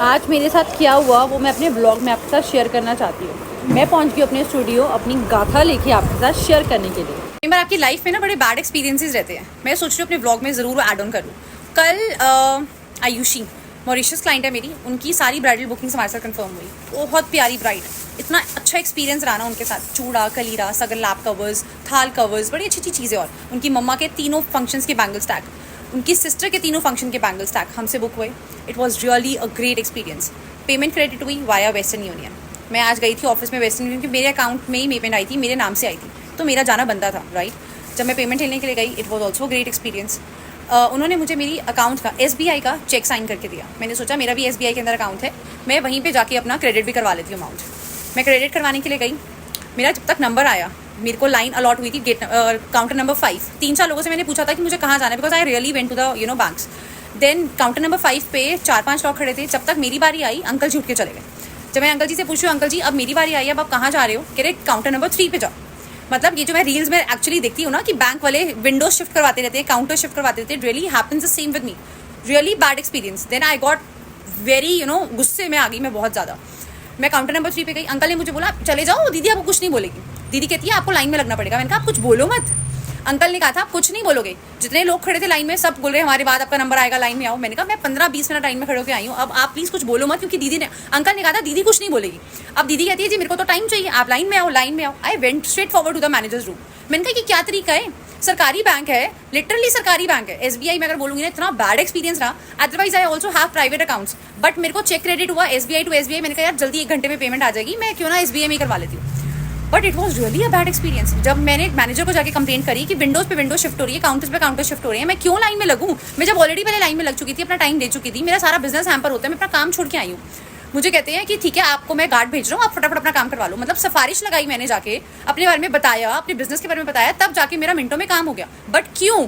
आज मेरे साथ क्या हुआ वो मैं अपने ब्लॉग में आपके साथ शेयर करना चाहती हूँ। मैं पहुँच गई अपने स्टूडियो अपनी गाथा लेके आपके साथ शेयर करने के लिए। कई बार आपकी लाइफ में ना बड़े बैड एक्सपीरियंसेस रहते हैं। मैं सोच रही हूँ अपने ब्लॉग में ज़रूर ऐड ऑन करूँ। कल आयुषी मॉरिशस क्लाइंट है मेरी, उनकी सारी ब्राइडल बुकिंग्स हमारे साथ कंफर्म हुई। बहुत प्यारी ब्राइड, इतना अच्छा एक्सपीरियंस रहा ना उनके साथ। चूड़ा, कलीरा, सगन लैप कवर्स, थाल कवर्स, बड़ी अच्छी अच्छी चीज़ें। और उनकी मम्मा के तीनों फंक्शंस के बैंगल स्टैक, उनकी सिस्टर के तीनों फंक्शन के बैंगल स्टैक हमसे बुक हुए। It was really a great experience. Payment credit हुई वाया वेस्टर्न यूनियन। मैं आज गई थी ऑफिस में वेस्टर्न यूनियन की, मेरे अकाउंट में ही पेमेंट आई थी, मेरे नाम से आई थी, तो मेरा जाना बनता था, राइट। जब मैं पेमेंट लेने के लिए गई, it was also great experience. उन्होंने मुझे मेरी अकाउंट का SBI का चेक साइन करके दिया। मैंने सोचा मेरा भी SBI के अंदर अकाउंट है, मैं वहीं पे जाके अपना क्रेडिट भी करवा लेती हूँ अमाउंट। मैं क्रेडिट करवाने के लिए गई, मेरा जब तक नंबर आया, मेरे को लाइन अलॉट हुई थी गेट काउंटर नंबर 5। 3-4 लोगों से मैंने पूछा था कि मुझे कहाँ जाना है, because I really went to the banks. Then counter number 5 पे 4-5 लोग खड़े थे। जब तक मेरी बारी आई, अंकल जी उठ के चले गए। जब मैं अंकल जी से पूछूँ, अंकल जी अब मेरी बारी आई है, अब आप कहाँ जा रहे हो? कह रहे काउंटर नंबर 3 पे जाओ। मतलब ये जो मैं रील्स में एक्चुअली देखती हूँ ना कि बैंक वाले विंडो शिफ्ट करवाते रहते हैं, काउंटर शिफ्ट करवाते रहते हैं, really happens the same with me. Really bad experience. Then I got very गुस्से में आ गई मैं बहुत ज़्यादा। मैं काउंटर नंबर 3 पे गई, अंकल ने मुझे बोला चले जाओ, दीदी आपको कुछ नहीं बोलेगी। दीदी कहती है आपको लाइन में लगना पड़ेगा। मैंने कहा आप कुछ बोलो मत। अंकल ने कहा था आप कुछ नहीं बोलोगे। जितने लोग खड़े थे लाइन में सब बोल रहे हमारे बाद आपका नंबर आएगा, लाइन में आओ। मैंने कहा मैं 15-20 मिनट लाइन में खड़े होकर आई हूँ, अब आप प्लीज़ कुछ बोलो मत, क्योंकि अंकल ने कहा था दीदी कुछ नहीं बोलेगी। अब दीदी कहती है जी मेरे को तो टाइम चाहिए, आप लाइन में आओ, लाइन में आओ। I went straight forward to the manager's room. मैंने कहा कि क्या तरीका है, सरकारी बैंक है, लिटरली सरकारी बैंक है। SBI में अगर बोलूंगी ना, इतना बैड एक्सपीरियंस रहा। Otherwise I also have private accounts, but मेरे को चेक क्रेडिट हुआ SBI टू SBI। मैंने कहा यार जल्दी 1 घंटे में पेमेंट आ जाएगी, मैं क्यों ना SBI में ही करवा लेती हूँ। But it was really a bad experience. जब मैंने एक मैनेजर को जाके कंप्लेंट करी कि विंडोज पे विंडो शिफ्ट हो रही है, काउंटर्स पे काउंटर शिफ्ट हो रही है, मैं क्यों लाइन में लगूं? मैं जब ऑलरेडी पहले लाइन में लग चुकी थी, अपना टाइम दे चुकी थी, मेरा सारा बिजनेस हैम्पर होता है, मैं अपना काम छोड़ के आई हूँ। मुझे कहते हैं कि ठीक है आपको मैं गार्ड भेज रहा हूँ, आप फटाफट अपना काम करवा लो। मतलब सिफारिश लगाई मैंने, जाके अपने बारे में बताया, अपने बिजनेस के बारे में बताया, तब जाके मेरा मिनटों में काम हो गया। बट क्यों?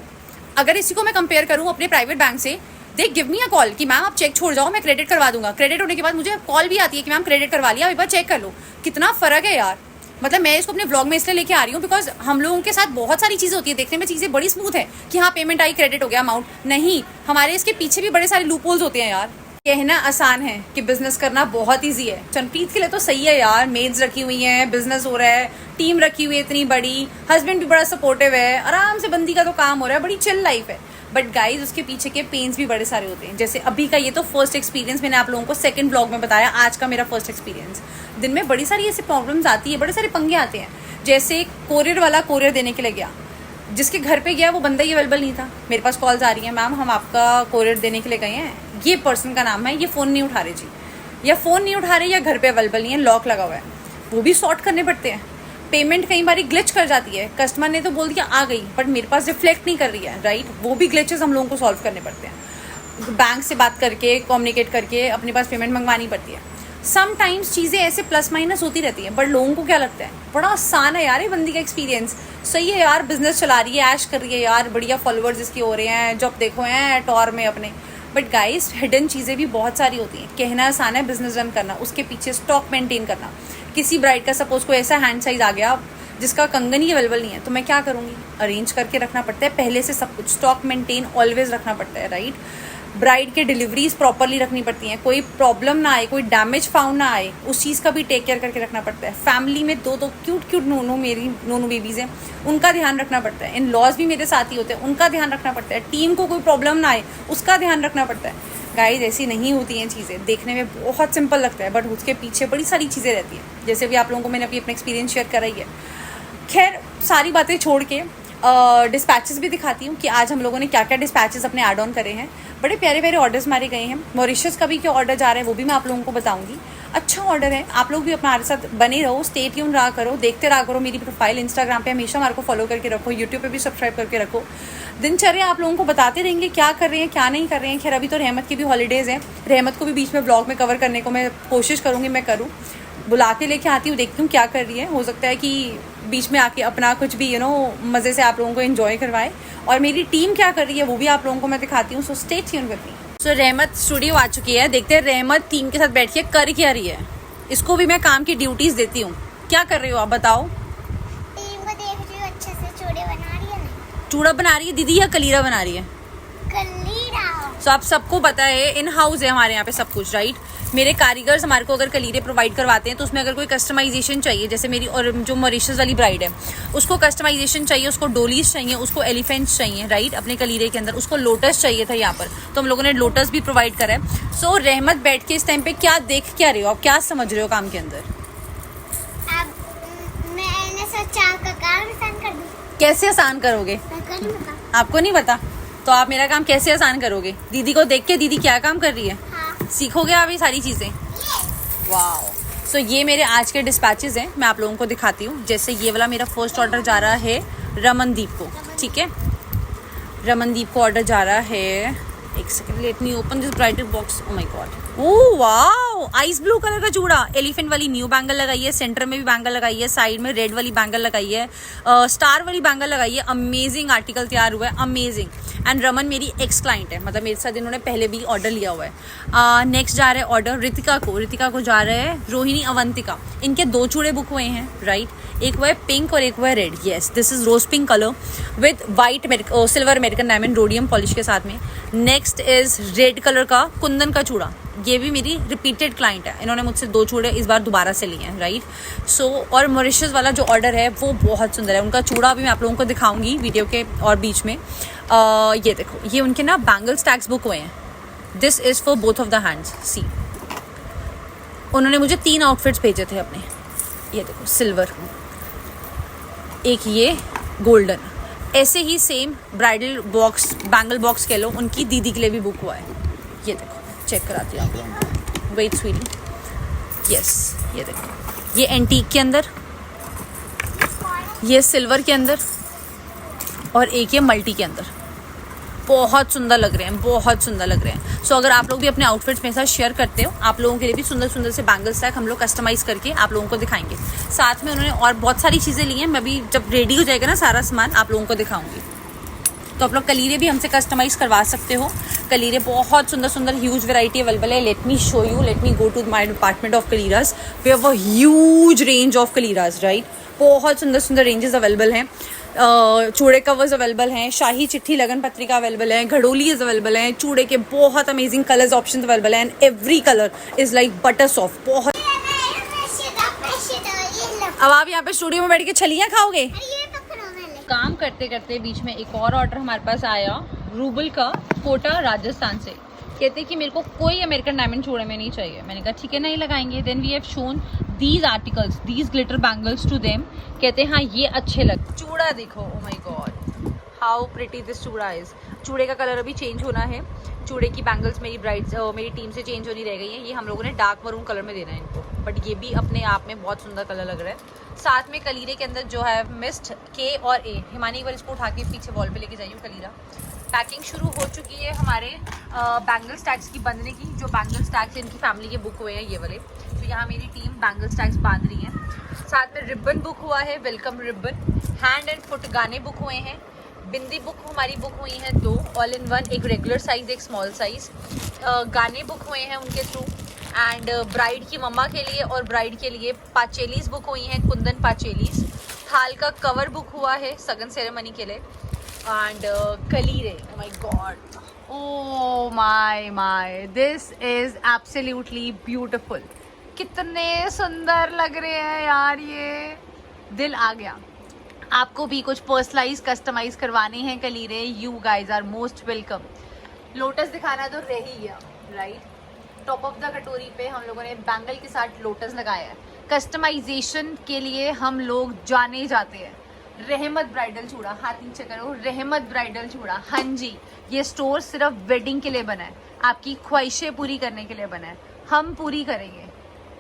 अगर इसी को मैं कंपेयर करूँ अपने प्राइवेट बैंक से, they give me a call कि मैम आप चेक छोड़ जाओ, मैं क्रेडिट करवा दूंगा। क्रेडिट होने के बाद मुझे कॉल भी आती है कि मैम क्रेडिट करवा लिया, एक बार चेक कर लो। कितना फर्क है यार। मतलब मैं इसको अपने ब्लॉग में इसलिए लेके आ रही हूँ बिकॉज हम लोगों के साथ बहुत सारी चीज़ें होती है, देखने में चीज़ें बड़ी स्मूथ है कि हाँ पेमेंट आई, क्रेडिट हो गया अमाउंट। नहीं, हमारे इसके पीछे भी बड़े सारे लूप होल्स होते हैं यार। कहना आसान है कि बिजनेस करना बहुत ईजी है। चनप्रीत के लिए तो सही है यार, मेड्स रखी हुई हैं, बिजनेस हो रहा है, टीम रखी हुई है इतनी बड़ी, हस्बैंड भी बड़ा सपोर्टिव है, आराम से बंदी का तो काम हो रहा है, बड़ी चिल लाइफ है। बट गाइज उसके पीछे के पेन्स भी बड़े सारे होते हैं। जैसे अभी का ये तो फर्स्ट एक्सपीरियंस मैंने आप लोगों को सेकंड ब्लॉग में बताया, आज का मेरा फर्स्ट एक्सपीरियंस। दिन में बड़ी सारी ऐसी प्रॉब्लम्स आती है, बड़े सारे पंगे आते हैं। जैसे कोरियर वाला कोरियर देने के लिए गया, जिसके घर पे गया वो बंदा ही अवेलेबल नहीं था। मेरे पास कॉल्स आ रही है, मैम हम आपका कोरियर देने के लिए गए हैं, ये पर्सन का नाम है, ये फ़ोन नहीं उठा रहे जी, या फ़ोन नहीं उठा रहे या घर पे अवेलेबल नहीं है, लॉक लगा हुआ है। वो भी सॉर्ट करने पड़ते हैं। पेमेंट कई बार ग्लिच कर जाती है, कस्टमर ने तो बोल दिया आ गई, बट मेरे पास रिफ्लेक्ट नहीं कर रही है, राइट। वो भी ग्लिचेस हम लोगों को सॉल्व करने पड़ते हैं। बैंक से बात करके, कम्युनिकेट करके अपने पास पेमेंट मंगवानी पड़ती है। समटाइम्स चीज़ें ऐसे प्लस माइनस होती रहती हैं, बट लोगों को क्या लगता है बड़ा आसान है यार ये बंदी का एक्सपीरियंस, सही है यार, बिजनेस चला रही है, ऐश कर रही है यार, बढ़िया फॉलोअर्स इसके हो रहे हैं, जब देखो हैं टॉर में अपने। बट गाइस हिडन चीज़ें भी बहुत सारी होती हैं। कहना आसान है बिजनेस रन करना, उसके पीछे स्टॉक मेंटेन करना। किसी ब्राइड का सपोज कोई ऐसा हैंड साइज आ गया जिसका कंगन ही अवेलेबल नहीं है, तो मैं क्या करूँगी? अरेंज करके रखना पड़ता है पहले से, सब कुछ स्टॉक मेंटेन ऑलवेज रखना पड़ता है, राइट। ब्राइड के डिलीवरीज प्रॉपरली रखनी पड़ती हैं, कोई प्रॉब्लम ना आए, कोई डैमेज फाउंड ना आए, उस चीज़ का भी टेक केयर करके रखना पड़ता है। फैमिली में दो क्यूट मेरी नोनू बेबीज़ हैं, उनका ध्यान रखना पड़ता है। इन लॉज भी मेरे साथ ही होते हैं, उनका ध्यान रखना पड़ता है। टीम को कोई प्रॉब्लम ना आए, उसका ध्यान रखना पड़ता है। गाइस ऐसी नहीं होती हैं चीज़ें, देखने में बहुत सिंपल लगता है, बट उसके पीछे बड़ी सारी चीज़ें रहती हैं। जैसे भी आप लोगों को मैंने अभी अपना एक्सपीरियंस शेयर करा ही है। खैर सारी बातें छोड़ के डिस्पैचेस भी दिखाती हूँ कि आज हम लोगों ने क्या क्या डिस्पैचेस अपने ऐड ऑन करे हैं। बड़े प्यारे प्यारे ऑर्डर्स मारे गए हैं। मॉरिशस का भी क्या ऑर्डर जा रहा है वो भी मैं आप लोगों को बताऊंगी। अच्छा ऑर्डर है, आप लोग भी हमारे साथ बने रहो, स्टे ट्यून रहा करो, देखते रहा करो। मेरी प्रोफाइल इंस्टाग्राम पे हमेशा हमारे को फॉलो करके रखो, यूट्यूब पे भी सब्सक्राइब करके रखो। दिनचर्या आप लोगों को बताते रहेंगे क्या कर रहे हैं क्या नहीं कर रहे हैं। खैर अभी तो रहमत की भी हॉलीडेज़ हैं, रहमत को भी बीच में ब्लॉग में कवर करने को मैं कोशिश करूँगी, मैं करूँ, बुला के लेके आती हूँ, देखती हूँ क्या कर रही है। हो सकता है कि बीच में आके अपना कुछ भी मज़े से आप लोगों को एंजॉय करवाए। और मेरी टीम क्या कर रही है वो भी आप लोगों को मैं दिखाती हूँ। So stay tuned with me. So Rahmat studio आ चुकी है, देखते हैं रहमत टीम के साथ बैठ के कर क्या रही है। इसको भी मैं काम की ड्यूटीज़ देती हूँ। क्या कर रही हो आप बताओ? टीम को देख रही अच्छे से, चूड़े बना रही है ना। चूड़ा बना रही है दीदी या कलीरा बना रही है? कलीरा। सो आप सबको पता है इन हाउस है हमारे यहाँ पे सब कुछ, राइट। मेरे कारीगर्स हमारे को अगर कलीरे प्रोवाइड करवाते हैं तो उसमें अगर कोई कस्टमाइजेशन चाहिए, जैसे मेरी और जो मॉरिशस वाली ब्राइड है उसको कस्टमाइजेशन चाहिए, उसको डोलीज चाहिए, उसको एलिफेंट्स चाहिए, राइट, अपने कलीरे के अंदर उसको लोटस चाहिए था यहाँ पर, तो हम लोगों ने लोटस भी प्रोवाइड करा है। सो रहमत बैठ के इस टाइम पे क्या देख क्या रहे हो आप, क्या समझ रहे हो काम के अंदर? अब मैंने सोचा आपका काम आसान कर दूं। कैसे आसान करोगे? मैं कर नहीं पता। आपको नहीं पता तो आप मेरा काम कैसे आसान करोगे? दीदी को देख के दीदी क्या काम कर रही है, हाँ। सीखोगे आप ये सारी चीजें। वाओ। सो ये मेरे आज के डिस्पैचेस हैं, मैं आप लोगों को दिखाती हूँ। जैसे ये वाला मेरा फर्स्ट ऑर्डर जा रहा है रमनदीप को, ठीक है, रमनदीप को ऑर्डर जा रहा है। एक second, let me open this bridal box. O my God, oh wow, ice blue colour का चूड़ा, एलिफेंट वाली न्यू बैंगल लगाई है, सेंटर में भी बैंगल लगाई है, साइड में रेड वाली बैंगल लगाई है, स्टार वाली बैंगल लगाई है। अमेजिंग आर्टिकल तैयार हुआ है, अमेजिंग। एंड रमन मेरी एक्स क्लाइंट है, मतलब मेरे साथ इन्होंने पहले भी ऑर्डर लिया हुआ है। नेक्स्ट जा रहा है ऑर्डर रितिका को जा रहा है रोहिणी अवंतिका। इनके 2 चूड़े बुक हुए हैं, राइट। एक वो है पिंक और एक वो है red. Yes, this is rose pink colour with white silver American diamond rhodium polish के साथ में। नेक्स्ट इज रेड कलर का कुंदन का चूड़ा, ये भी मेरी रिपीटेड क्लाइंट है, इन्होंने मुझसे 2 चूड़े इस बार दोबारा से लिए हैं, राइट। सो और मॉरिशस वाला जो ऑर्डर है वो बहुत सुंदर है, उनका चूड़ा भी मैं आप लोगों को दिखाऊंगी वीडियो के और बीच में। ये देखो, ये उनके ना बैंगल स्टैक्स बुक हुए हैं। This is for both of the hands. See, उन्होंने मुझे 3 आउटफिट्स भेजे थे अपने। ये देखो, सिल्वर, एक ये गोल्डन, ऐसे ही same bridal box, bangle box कह लो, उनकी दीदी के लिए भी बुक हुआ है। ये देखो, चेक कराती हूँ आप लोगों को, वेट स्वीटी। यस, ये देखो, ये एंटीक के अंदर, ये सिल्वर के अंदर और एक ये मल्टी के अंदर। बहुत सुंदर लग रहे हैं, बहुत सुंदर लग रहे हैं। सो अगर आप लोग भी अपने आउटफिट्स मेरे साथ शेयर करते हो, आप लोगों के लिए भी सुंदर सुंदर से बैंगल स्टैक हम लोग कस्टमाइज करके आप लोगों को दिखाएंगे। साथ में उन्होंने और बहुत सारी चीज़ें ली हैं, मैं भी जब रेडी हो जाएगा ना सारा सामान आप लोगों को दिखाऊंगी। तो आप लोग कलीरे भी हमसे कस्टमाइज करवा सकते हो। कलीरे बहुत सुंदर सुंदर ह्यूज वैरायटी अवेलेबल है। Let me show you, let me go to my department of kaleeras. We have a huge range of kaleeras, right. बहुत सुंदर सुंदर रेंजेस अवेलेबल हैं। चूड़े कवर्स अवेलेबल हैं, शाही चिट्ठी लगन पत्रिका अवेलेबल है, घड़ोलीज अवेलेबल हैं, चूड़े के बहुत अमेजिंग कलर्स ऑप्शंस अवेलेबल हैं and every colour is like butter soft. बहुत। अब आप यहाँ पे स्टूडियो में बैठ के छलियाँ खाओगे? काम करते करते बीच में एक और ऑर्डर हमारे पास आया रूबल का, कोटा राजस्थान से। कहते कि मेरे को कोई अमेरिकन डायमंड चूड़े में नहीं चाहिए। मैंने कहा ठीक है, नहीं लगाएंगे। Then we have shown these articles, these glitter bangles to them. कहते हैं हाँ ये अच्छे लग। चूड़ा देखो, oh my god, how pretty this chooda is. चूड़े का कलर अभी चेंज होना है। चूड़े की बैंगल्स मेरी ब्राइड्स मेरी टीम से चेंज होनी रह गई है। ये हम लोगों ने डार्क मरून कलर में देना है इनको, बट ये भी अपने आप में बहुत सुंदर कलर लग रहा है। साथ में कलीरे के अंदर जो है मिस्ट के और ए, हिमानी वाल इसको उठा के पीछे वॉल पे लेके जाइए कलीरा। पैकिंग शुरू हो चुकी है हमारे बैंगल स्टैक्स की बंधने की। जो बैंगल स्टैक्स इनकी फैमिली के बुक हुए हैं ये वाले, तो यहाँ मेरी टीम बैंगल स्टैक्स बांध रही है। साथ में रिबन बुक हुआ है, welcome ribbon. Hand and foot गाने बुक हुए हैं। बिंदी बुक हमारी बुक हुई हैं 2 ऑल इन वन, एक रेगुलर साइज एक स्मॉल साइज। गाने बुक हुए हैं उनके थ्रू। एंड ब्राइड की मम्मा के लिए और ब्राइड के लिए पाचेलीज बुक हुई हैं, कुंदन पाचेलीज। थाल का कवर बुक हुआ है सगन सेरेमनी के लिए। एंड कलीरे, oh my god, oh my, this is absolutely beautiful। कितने सुंदर लग रहे हैं यार, ये दिल आ गया। आपको भी कुछ पर्सनलाइज कस्टमाइज करवाने हैं कलीरे, you guys are most welcome. Lotus दिखाना तो रह ही गया, राइट। टॉप ऑफ द कटोरी पे हम लोगों ने बैंगल के साथ लोटस लगाया है। कस्टमाइजेशन के लिए हम लोग जाने जाते हैं। रहमत ब्राइडल चूड़ा, हाथ नीचे करो, रहमत ब्राइडल चूड़ा। हाँ जी, ये स्टोर सिर्फ वेडिंग के लिए बना है, आपकी ख्वाहिशें पूरी करने के लिए बना है। हम पूरी करेंगे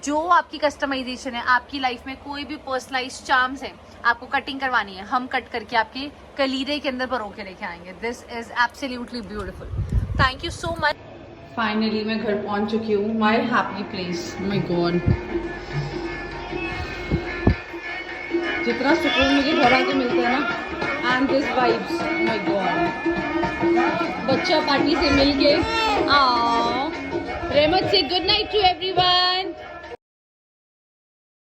जो आपकी कस्टमाइजेशन है। आपकी लाइफ में कोई भी पर्सनलाइज चार्म्स है, आपको कटिंग करवानी है, हम कट करके आपके कलीरे के अंदर परो के लेके आएंगे। This is absolutely beautiful. Thank you so much. Finally मैं घर पहुंच चुकी हूँ, my happy place. My God, जितना सुकून मुझे घर आके मिलता है ना, and this vibes, my God. बच्चा पार्टी से मिलके, रहमत से गुड नाइट टू एवरीवन।